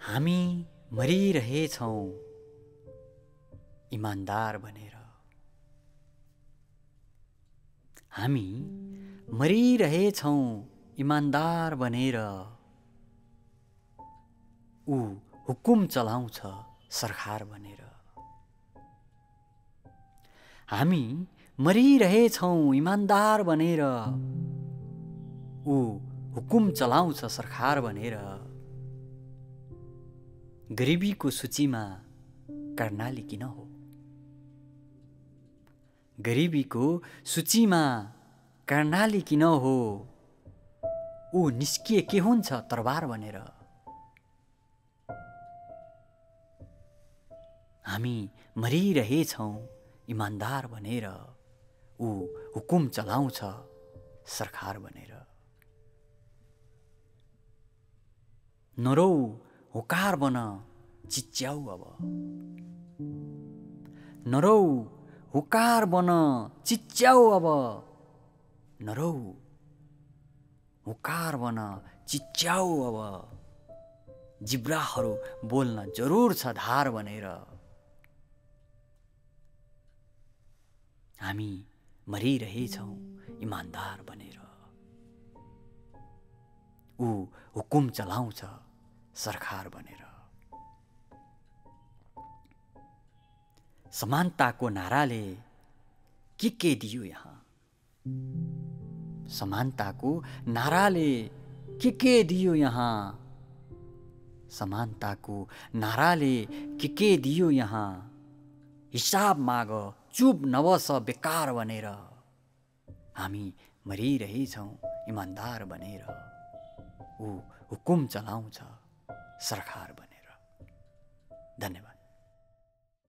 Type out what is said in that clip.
हामी मरिरहेछौँ इमान्दार बनेर। हामी मरिरहेछौँ इमान्दार बनेर। ऊ हुकुम चलाउँछ सरकार बनेर। हामी मरिरहेछौँ इमान्दार बनेर। ऊ हुकुम चलाउँछ सरकार बनेर। गरिबीको सूचीमा कर्णाली किन हो? गरिबीको सूचीमा कर्णाली किन हो? ऊ निस्किए के हुन्छ तरबार बनेर। हामी मरिरहेछौँ इमान्दार बनेर। ऊ हुकुम चलाउँछ सरकार बनेर। नरौ हुकार बन चिच्याउ अब। नरौ हुकार बन चिच्याउ अब। नरौ हुकार बन चिच्याउ अब। जिब्राहरू बोल्न जरुर छ धार बनेर। हामी मरिरहेछौँ इमान्दार बनेर। ऊ हुकुम चलाउँछ सरकार बनेर। समानताको नाराले के दियो यहाँ? समानताको नाराले के दियो यहाँ? समानताको नाराले के दियो यहाँ? हिसाब माग चुप नबस बेकार बनेर। हामी मरिरहेछौँ इमान्दार बनेर। ऊ हुकुम चलाउँछ सरकार बनेर। धन्यवाद।